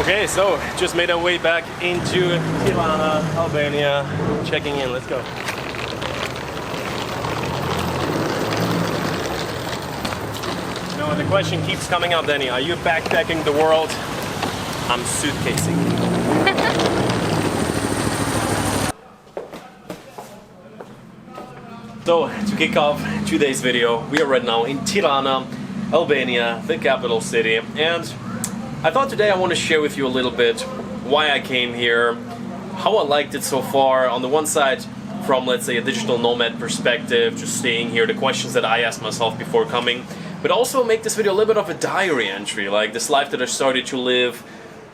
Okay, so just made our way back into Tirana, Albania. Checking in, let's go. You know, the question keeps coming up, Danny. Are you backpacking the world? I'm suitcasing. So, to kick off today's video, we are right now in Tirana, Albania, the capital city, and I thought today I want to share with you a little bit why I came here, how I liked it so far. On the one side, from let's say a digital nomad perspective, just staying here, the questions that I asked myself before coming, but also make this video a little bit of a diary entry, like this life that I started to live,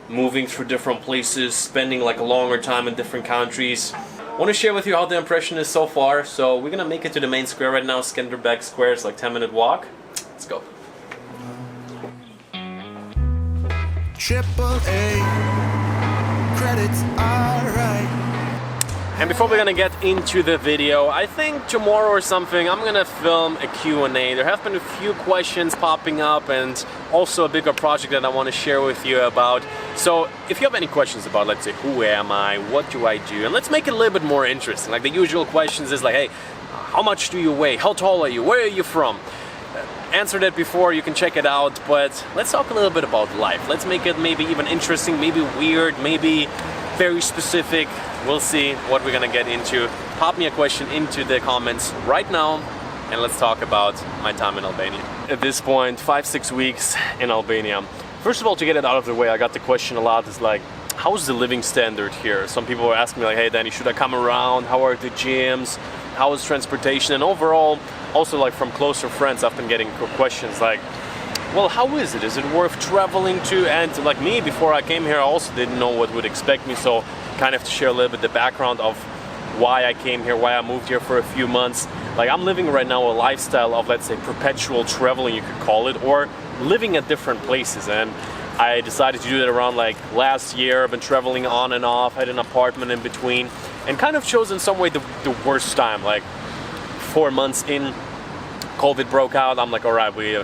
moving through different places, spending like a longer time in different countries. I want to share with you how the impression is so far, so we're gonna make it to the main square right now, Skanderbeg Square. It's like 10-minute walk. Let's go. AAA credits are right. And before we're gonna get into the video, I think tomorrow or something I'm gonna film a Q&A. There have been a few questions popping up and also a bigger project that I want to share with you about. So if you have any questions about, let's say, who am I, what do I do, and let's make it a little bit more interesting. Like the usual questions is like, hey, how much do you weigh, how tall are you, where are you from? Answered it before, you can check it out, but let's talk a little bit about life. Let's make it maybe even interesting, maybe weird, maybe very specific. We'll see what we're gonna get into. Pop me a question into the comments right now and let's talk about my time in Albania. At this point, 5-6 weeks in Albania. First of all, to get it out of the way, I got the question a lot, is like, how's the living standard here? Some people were asking me like, hey Danny, should I come around? How are the gyms? How is transportation? And overall, also like from closer friends, I've been getting questions like, well, how is it? Is it worth traveling to? And like me, before I came here, I also didn't know what would expect me. So kind of to share a little bit the background of why I came here, why I moved here for a few months. Like I'm living right now a lifestyle of, let's say, perpetual traveling, you could call it, or living at different places. And I decided to do that around like last year. I've been traveling on and off, had an apartment in between, and kind of chose in some way the worst time. Like 4 months in, COVID broke out. I'm like, all right, we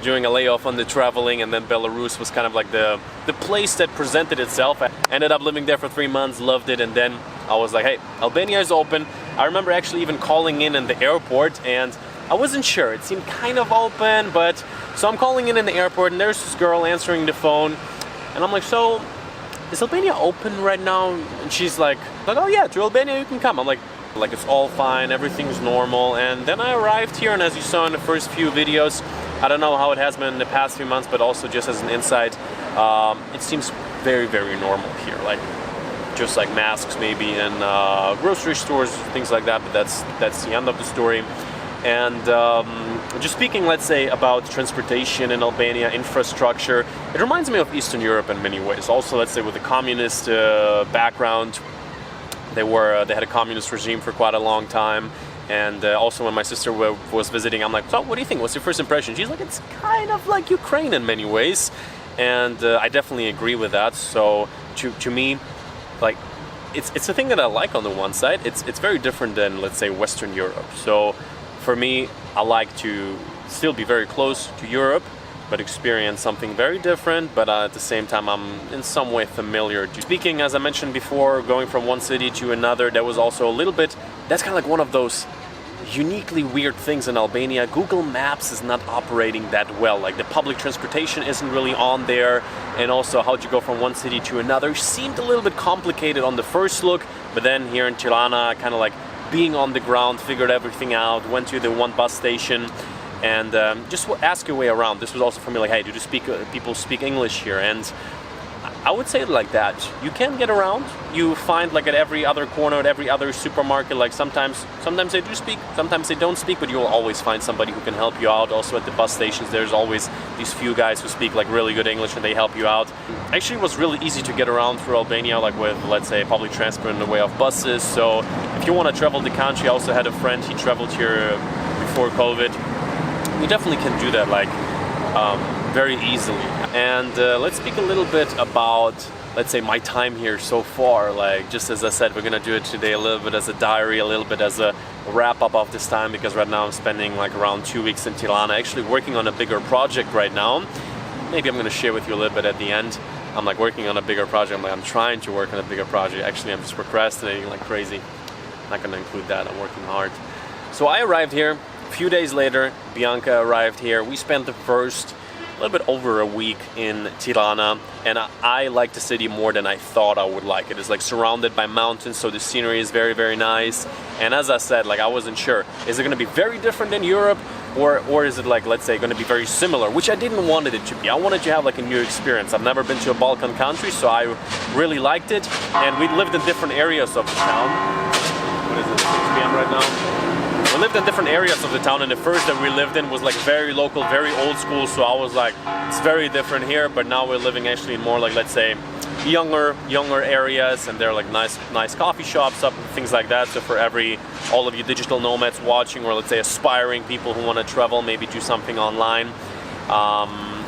doing a layoff on the traveling, and then Belarus was kind of like the place that presented itself. I ended up living there for 3 months, loved it, and then I was like, hey, Albania is open. I remember actually even calling in the airport, and I wasn't sure. It seemed kind of open, but so I'm calling in the airport, and there's this girl answering the phone, and I'm like, so is Albania open right now? And she's like, oh yeah, to Albania you can come. I'm like it's all fine, everything's normal. And then I arrived here, and as you saw in the first few videos, I don't know how it has been in the past few months, but also just as an insight, it seems very, very normal here. Like just like masks maybe in grocery stores, things like that, but that's the end of the story. And just speaking, let's say, about transportation in Albania, infrastructure, it reminds me of Eastern Europe in many ways. Also, let's say, with the communist background, they had a communist regime for quite a long time. And also when my sister was visiting, I'm like, so what do you think? What's your first impression? She's like, it's kind of like Ukraine in many ways. And I definitely agree with that. So to me, like, it's a thing that I like on the one side. It's very different than, let's say, Western Europe. So for me, I like to still be very close to Europe, but experience something very different, but at the same time I'm in some way familiar. Speaking, as I mentioned before, going from one city to another, there was also a little bit, that's kind of like one of those uniquely weird things in Albania. Google Maps is not operating that well. Like the public transportation isn't really on there, and also how to go from one city to another seemed a little bit complicated on the first look, but then here in Tirana, kind of like being on the ground, figured everything out, went to the one bus station, and just ask your way around. This was also for me like, hey, do people speak English here? And I would say it like that. You can get around. You find like at every other corner, at every other supermarket, like sometimes they do speak, sometimes they don't speak, but you'll always find somebody who can help you out. Also at the bus stations, there's always these few guys who speak like really good English and they help you out. Actually, it was really easy to get around through Albania, like with, let's say, public transport in the way of buses. So if you want to travel the country, I also had a friend, he traveled here before COVID. You definitely can do that like very easily. And let's speak a little bit about, let's say, my time here so far. Like, just as I said, we're gonna do it today a little bit as a diary, a little bit as a wrap-up of this time, because right now I'm spending like around 2 weeks in Tirana, actually working on a bigger project right now. Maybe I'm gonna share with you a little bit at the end. I'm like working on a bigger project. I'm trying to work on a bigger project. Actually, I'm just procrastinating like crazy. I'm not gonna include that. I'm working hard. So I arrived here. A few days later, Bianca arrived here. We spent the first a little bit over a week in Tirana, and I like the city more than I thought I would like it. It's like surrounded by mountains, so the scenery is very, very nice. And as I said, like I wasn't sure, is it gonna be very different than Europe, or is it like, let's say, gonna be very similar, which I didn't want it to be. I wanted to have like a new experience. I've never been to a Balkan country, so I really liked it. And we lived in different areas of the town. What is it, 6 p.m. right now? We lived in different areas of the town, and the first that we lived in was like very local, very old school, so I was like, it's very different here. But now we're living actually in more like, let's say, younger areas, and there are like nice coffee shops up, things like that. So for all of you digital nomads watching, or let's say aspiring people who want to travel, maybe do something online,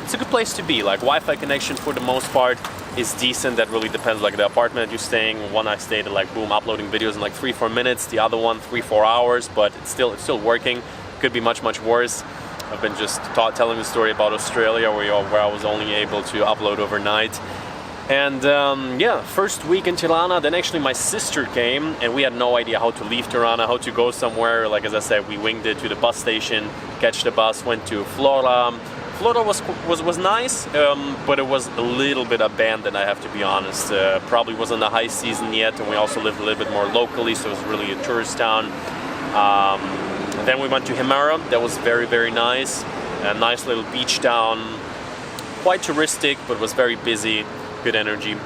it's a good place to be. Like Wi-Fi connection for the most part is decent. That really depends, like the apartment you're staying. One I stayed at, like boom, uploading videos in like 3-4 minutes. The other one 3-4 hours, but it's still working. Could be much worse. I've been just telling the story about Australia where I was only able to upload overnight. And yeah, first week in Tirana, then actually my sister came, and we had no idea how to leave Tirana, how to go somewhere. Like as I said, we winged it to the bus station, catch the bus, went to Flora. Flora was nice, but it was a little bit abandoned, I have to be honest. Probably wasn't the high season yet, and we also lived a little bit more locally, so it was really a tourist town. Then we went to Himara. That was very nice. A nice little beach town, quite touristic, but was very busy, good energy.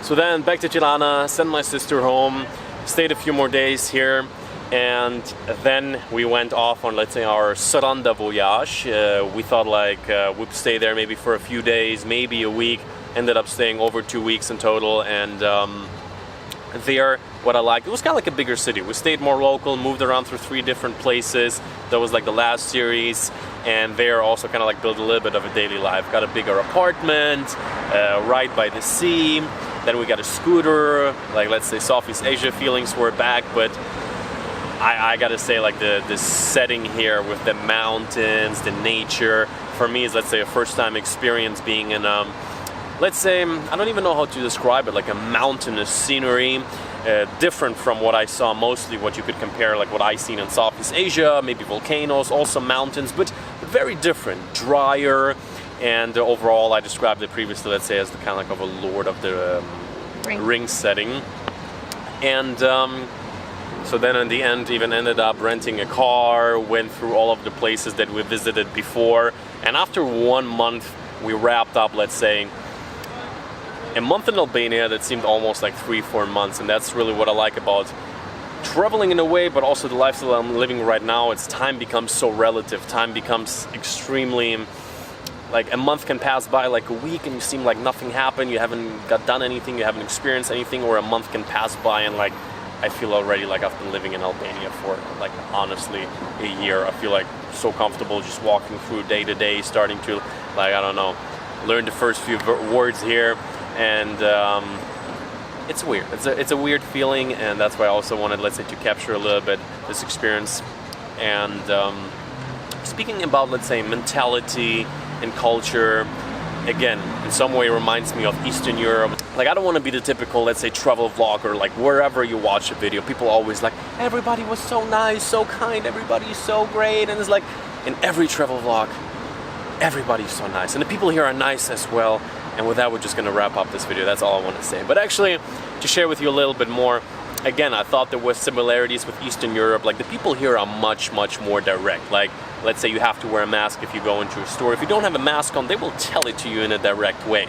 So then back to Tirana, sent my sister home, stayed a few more days here. And then we went off on, let's say, our Sarandë voyage. We thought like we'd stay there maybe for a few days, maybe a week. Ended up staying over 2 weeks in total. And there, what I liked, it was kind of like a bigger city. We stayed more local, moved around through 3 different places. That was like the last series. And there also kind of like built a little bit of a daily life. Got a bigger apartment, right by the sea. Then we got a scooter. Like, let's say, Southeast Asia feelings were back, but I gotta say, like the setting here with the mountains, the nature, for me is, let's say, a first time experience being in, let's say, I don't even know how to describe it, like a mountainous scenery, different from what I saw, mostly what you could compare, like what I seen in Southeast Asia, maybe volcanoes, also mountains, but very different, drier, and overall I described it previously, let's say, as the kind of like of a Lord of the Rings setting. And so then in the end, even ended up renting a car, went through all of the places that we visited before. And after 1 month, we wrapped up, let's say, a month in Albania that seemed almost like 3-4 months. And that's really what I like about traveling in a way, but also the lifestyle I'm living right now. It's time becomes so relative. Time becomes extremely, like a month can pass by like a week and you seem like nothing happened. You haven't done anything, you haven't experienced anything, or a month can pass by and like, I feel already like I've been living in Albania for like honestly a year. I feel like so comfortable just walking through day to day, starting to like, I don't know, learn the first few words here, and it's weird. It's a weird feeling, and that's why I also wanted, let's say, to capture a little bit this experience. And speaking about, let's say, mentality and culture, again, in some way reminds me of Eastern Europe. Like, I don't want to be the typical, let's say, travel vlogger, like wherever you watch a video, people always like, everybody was so nice, so kind, everybody's so great. And it's like, in every travel vlog, everybody's so nice. And the people here are nice as well. And with that, we're just going to wrap up this video. That's all I want to say. But actually, to share with you a little bit more, again, I thought there were similarities with Eastern Europe. Like, the people here are much more direct. Like, let's say you have to wear a mask if you go into a store. If you don't have a mask on, they will tell it to you in a direct way.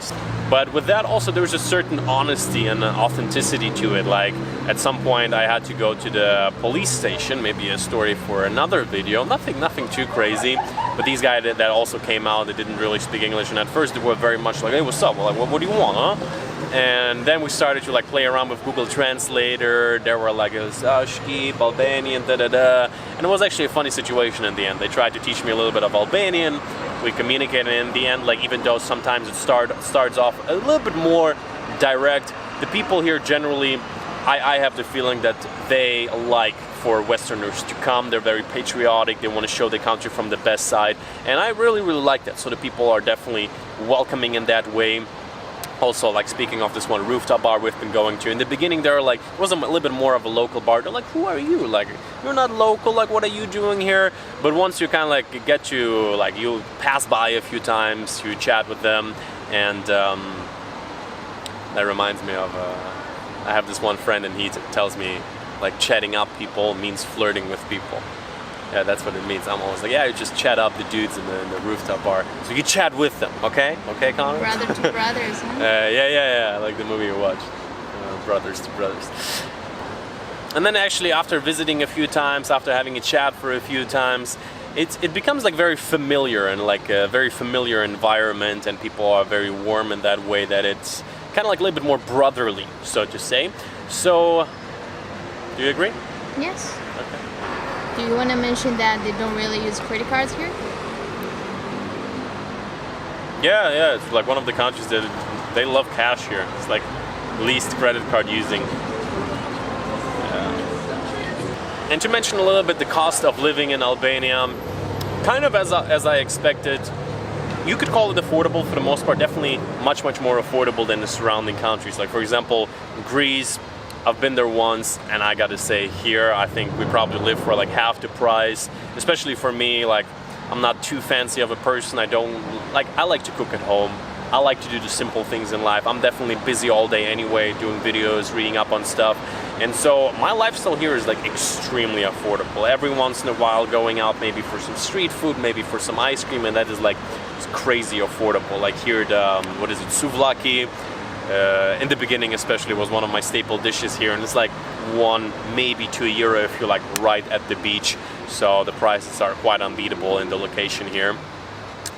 But with that also, there's a certain honesty and authenticity to it. Like, at some point I had to go to the police station, maybe a story for another video. Nothing too crazy. But these guys that also came out, they didn't really speak English. And at first they were very much like, hey, what's up? Well, like, what do you want, huh? And then we started to like play around with Google Translator. There were like Ashki, Albanian, da-da-da. And it was actually a funny situation in the end. They tried to teach me a little bit of Albanian. We communicated, and in the end, like, even though sometimes it starts off a little bit more direct, the people here generally, I have the feeling that they like for Westerners to come. They're very patriotic. They want to show the country from the best side. And I really like that. So the people are definitely welcoming in that way. Also, like speaking of this one rooftop bar we've been going to, in the beginning there like it was a little bit more of a local bar. They're like, who are you? Like, you're not local, like what are you doing here? But once you kind of like get to, like, you pass by a few times, you chat with them, and that reminds me of I have this one friend, and he tells me like chatting up people means flirting with people. Yeah, that's what it means. I'm always like, yeah, you just chat up the dudes in the rooftop bar. So you chat with them, okay? Okay, Connor? Brother to brothers, huh? Yeah, like the movie you watched. Brothers to brothers. And then actually after visiting a few times, after having a chat for a few times, it becomes like very familiar and like a very familiar environment, and people are very warm in that way that it's kind of like a little bit more brotherly, so to say. So, do you agree? Yes. Okay. Do you want to mention that they don't really use credit cards here? Yeah, it's like one of the countries that they love cash here. It's like least credit card using. And to mention a little bit the cost of living in Albania, kind of as I expected, you could call it affordable for the most part, definitely much more affordable than the surrounding countries. Like for example, Greece, I've been there once, and I gotta say here, I think we probably live for like half the price, especially for me. Like, I'm not too fancy of a person. I like to cook at home. I like to do the simple things in life. I'm definitely busy all day anyway, doing videos, reading up on stuff. And so my lifestyle here is like extremely affordable. Every once in a while going out maybe for some street food, maybe for some ice cream, and that is like it's crazy affordable. Like here, the, souvlaki, in the beginning especially was one of my staple dishes here, and it's like €1, maybe €2 if you're like right at the beach. So the prices are quite unbeatable in the location here.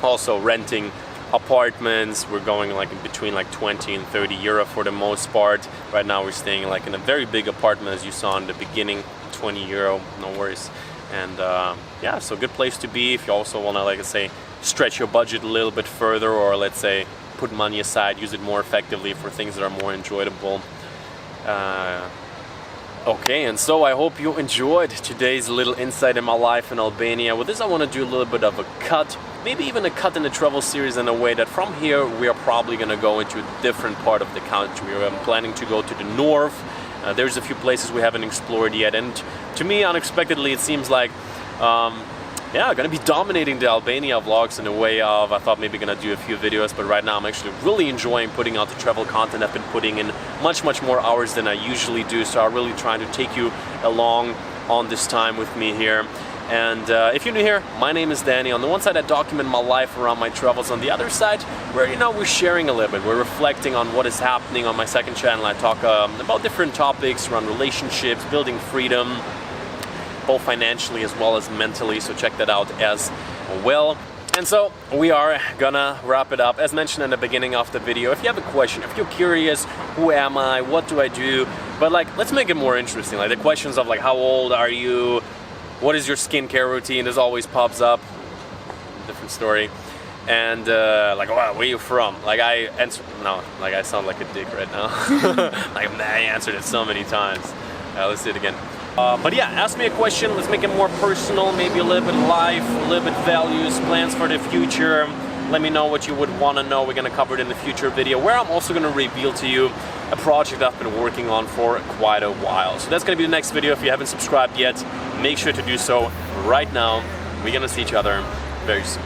Also renting apartments, we're going like in between like 20 and €30 for the most part. Right now we're staying like in a very big apartment, as you saw in the beginning, €20, no worries. And yeah, so good place to be if you also want to, like I say, stretch your budget a little bit further, or let's say put money aside, use it more effectively for things that are more enjoyable. Okay, and so I hope you enjoyed today's little insight in my life in Albania. With this I want to do a little bit of a cut, maybe even a cut in the travel series, in a way that from here we are probably going to go into a different part of the country. I'm planning to go to the north. There's a few places we haven't explored yet, and to me unexpectedly it seems like yeah, I'm gonna be dominating the Albania vlogs in a way of, I thought maybe gonna do a few videos, but right now I'm actually really enjoying putting out the travel content. I've been putting in much more hours than I usually do, so I'm really trying to take you along on this time with me here. And if you're new here, my name is Danny. On the one side I document my life around my travels, on the other side where, you know, we're sharing a little bit, we're reflecting on what is happening. On my second channel I talk about different topics around relationships, building freedom, both financially as well as mentally, so check that out as well. And so we are gonna wrap it up. As mentioned in the beginning of the video, if you have a question, if you're curious, who am I, what do I do, but like, let's make it more interesting. Like the questions of like, how old are you, what is your skincare routine, this always pops up, different story. And like, wow, where are you from? Like I sound like a dick right now. Like I answered it so many times. Let's do it again. But yeah, ask me a question, let's make it more personal, maybe a little bit life, a little bit values, plans for the future. Let me know what you would want to know. We're going to cover it in the future video, where I'm also going to reveal to you a project I've been working on for quite a while. So that's going to be the next video. If you haven't subscribed yet, make sure to do so right now. We're going to see each other very soon.